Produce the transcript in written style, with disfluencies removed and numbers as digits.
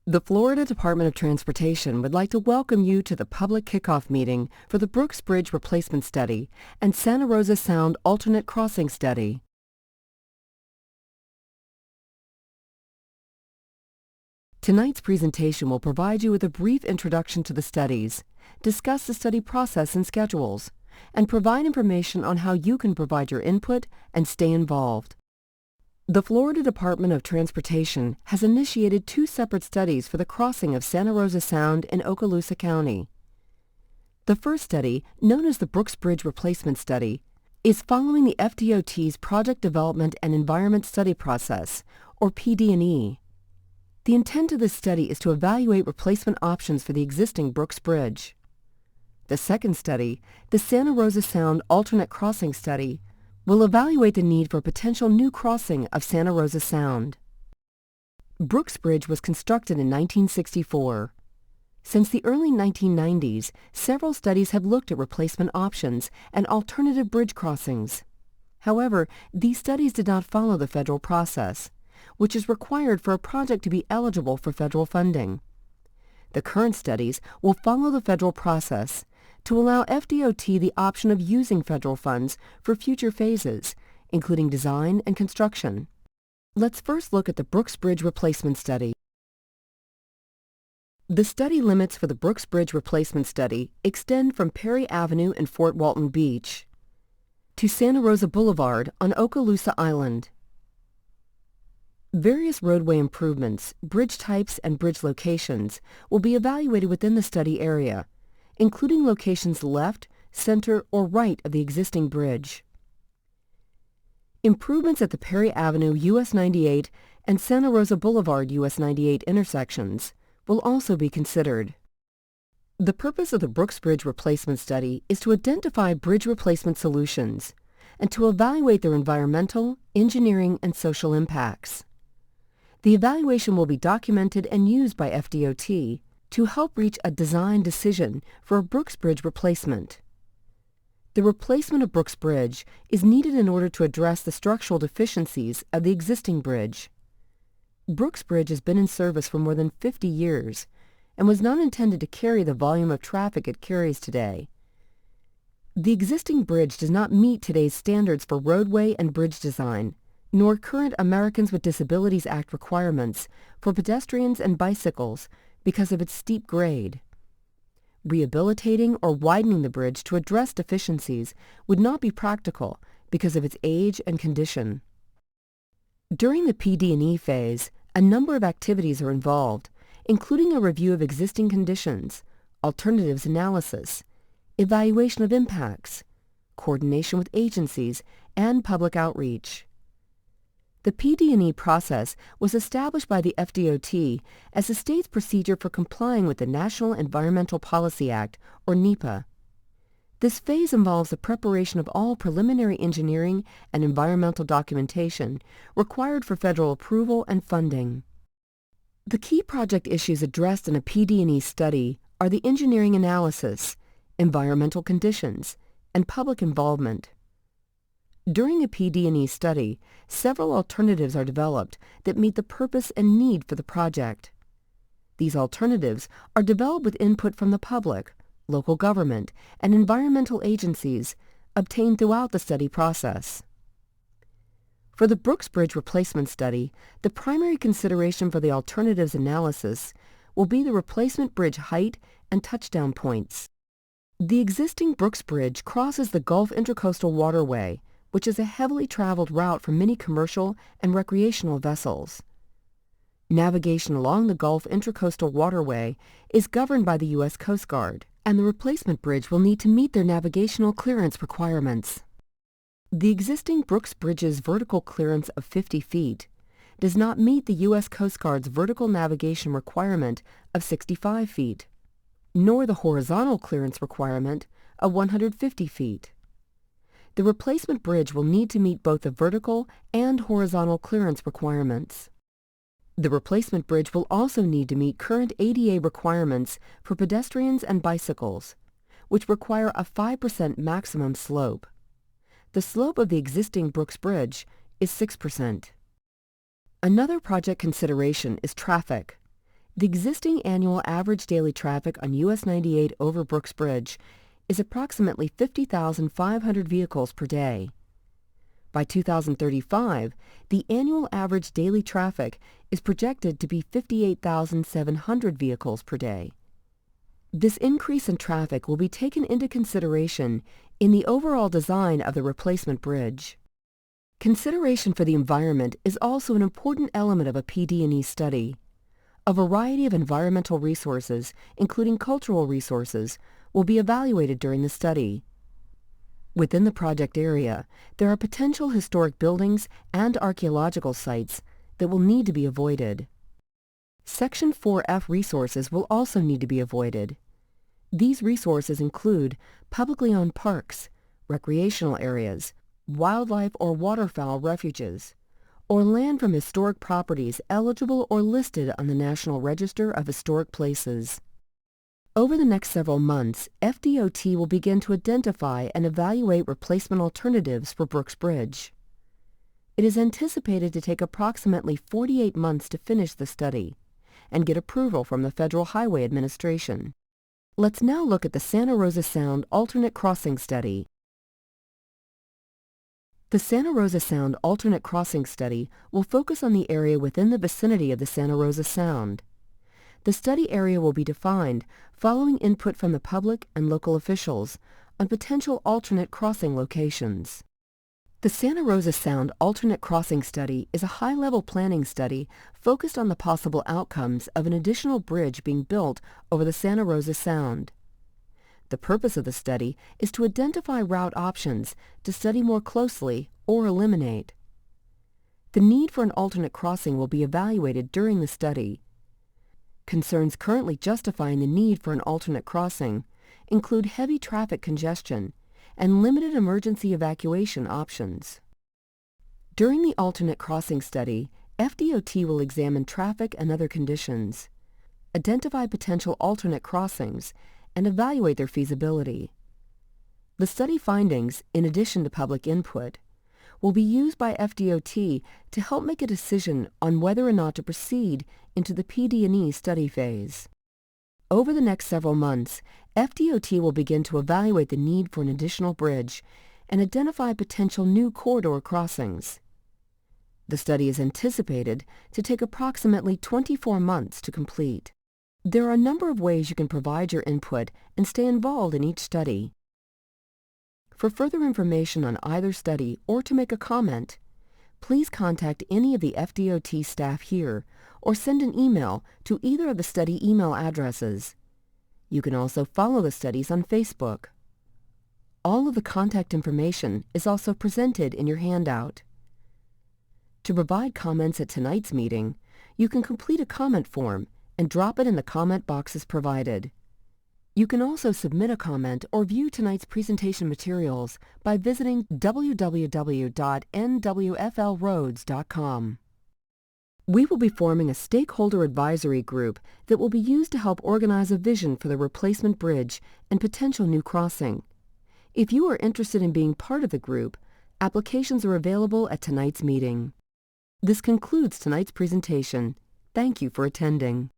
The Florida Department of Transportation would like to welcome you to the public kickoff meeting for the Brooks Bridge Replacement Study and Santa Rosa Sound Alternate Crossing Study. Tonight's presentation will provide you with a brief introduction to the studies, discuss the study process and schedules, and provide information on how you can provide your input and stay involved. The Florida Department of Transportation has initiated 2 separate studies for the crossing of Santa Rosa Sound in Okaloosa County. The first study, known as the Brooks Bridge Replacement Study, is following the FDOT's Project Development and Environment Study Process, or PD&E. The intent of this study is to evaluate replacement options for the existing Brooks Bridge. The second study, the Santa Rosa Sound Alternate Crossing Study, will evaluate the need for a potential new crossing of Santa Rosa Sound. Brooks Bridge was constructed in 1964. Since the early 1990s, several studies have looked at replacement options and alternative bridge crossings. However, these studies did not follow the federal process, which is required for a project to be eligible for federal funding. The current studies will follow the federal process to allow FDOT the option of using federal funds for future phases, including design and construction. Let's first look at the Brooks Bridge Replacement Study. The study limits for the Brooks Bridge Replacement Study extend from Perry Avenue in Fort Walton Beach to Santa Rosa Boulevard on Okaloosa Island. Various roadway improvements, bridge types, and bridge locations will be evaluated within the study area, including locations left, center, or right of the existing bridge. Improvements at the Perry Avenue US 98 and Santa Rosa Boulevard US 98 intersections will also be considered. The purpose of the Brooks Bridge Replacement Study is to identify bridge replacement solutions and to evaluate their environmental, engineering, and social impacts. The evaluation will be documented and used by FDOT to help reach a design decision for a Brooks Bridge replacement. The replacement of Brooks Bridge is needed in order to address the structural deficiencies of the existing bridge. Brooks Bridge has been in service for more than 50 years and was not intended to carry the volume of traffic it carries today. The existing bridge does not meet today's standards for roadway and bridge design, nor current Americans with Disabilities Act requirements for pedestrians and bicycles because of its steep grade. Rehabilitating or widening the bridge to address deficiencies would not be practical because of its age and condition. During the PD&E phase, a number of activities are involved, including a review of existing conditions, alternatives analysis, evaluation of impacts, coordination with agencies, and public outreach. The PD&E process was established by the FDOT as the state's procedure for complying with the National Environmental Policy Act, or NEPA. This phase involves the preparation of all preliminary engineering and environmental documentation required for federal approval and funding. The key project issues addressed in a PD&E study are the engineering analysis, environmental conditions, and public involvement. During a PD&E study, several alternatives are developed that meet the purpose and need for the project. These alternatives are developed with input from the public, local government, and environmental agencies obtained throughout the study process. For the Brooks Bridge Replacement Study, the primary consideration for the alternatives analysis will be the replacement bridge height and touchdown points. The existing Brooks Bridge crosses the Gulf Intracoastal Waterway, which is a heavily traveled route for many commercial and recreational vessels. Navigation along the Gulf Intracoastal Waterway is governed by the U.S. Coast Guard, and the replacement bridge will need to meet their navigational clearance requirements. The existing Brooks Bridge's vertical clearance of 50 feet does not meet the U.S. Coast Guard's vertical navigation requirement of 65 feet, nor the horizontal clearance requirement of 150 feet. The replacement bridge will need to meet both the vertical and horizontal clearance requirements. The replacement bridge will also need to meet current ADA requirements for pedestrians and bicycles, which require a 5% maximum slope. The slope of the existing Brooks Bridge is 6%. Another project consideration is traffic. The existing annual average daily traffic on US 98 over Brooks Bridge is approximately 50,500 vehicles per day. By 2035, the annual average daily traffic is projected to be 58,700 vehicles per day. This increase in traffic will be taken into consideration in the overall design of the replacement bridge. Consideration for the environment is also an important element of a PD&E study. A variety of environmental resources, including cultural resources, will be evaluated during the study. Within the project area, there are potential historic buildings and archaeological sites that will need to be avoided. Section 4F resources will also need to be avoided. These resources include publicly owned parks, recreational areas, wildlife or waterfowl refuges, or land from historic properties eligible or listed on the National Register of Historic Places. Over the next several months, FDOT will begin to identify and evaluate replacement alternatives for Brooks Bridge. It is anticipated to take approximately 48 months to finish the study and get approval from the Federal Highway Administration. Let's now look at the Santa Rosa Sound Alternate Crossing Study. The Santa Rosa Sound Alternate Crossing Study will focus on the area within the vicinity of the Santa Rosa Sound. The study area will be defined following input from the public and local officials on potential alternate crossing locations. The Santa Rosa Sound Alternate Crossing Study is a high-level planning study focused on the possible outcomes of an additional bridge being built over the Santa Rosa Sound. The purpose of the study is to identify route options to study more closely or eliminate. The need for an alternate crossing will be evaluated during the study. Concerns currently justifying the need for an alternate crossing include heavy traffic congestion and limited emergency evacuation options. During the alternate crossing study, FDOT will examine traffic and other conditions, identify potential alternate crossings, and evaluate their feasibility. The study findings, in addition to public input, will be used by FDOT to help make a decision on whether or not to proceed into the PD&E study phase. Over the next several months, FDOT will begin to evaluate the need for an additional bridge and identify potential new corridor crossings. The study is anticipated to take approximately 24 months to complete. There are a number of ways you can provide your input and stay involved in each study. For further information on either study or to make a comment, please contact any of the FDOT staff here or send an email to either of the study email addresses. You can also follow the studies on Facebook. All of the contact information is also presented in your handout. To provide comments at tonight's meeting, you can complete a comment form and drop it in the comment boxes provided. You can also submit a comment or view tonight's presentation materials by visiting www.nwflroads.com. We will be forming a stakeholder advisory group that will be used to help organize a vision for the replacement bridge and potential new crossing. If you are interested in being part of the group, applications are available at tonight's meeting. This concludes tonight's presentation. Thank you for attending.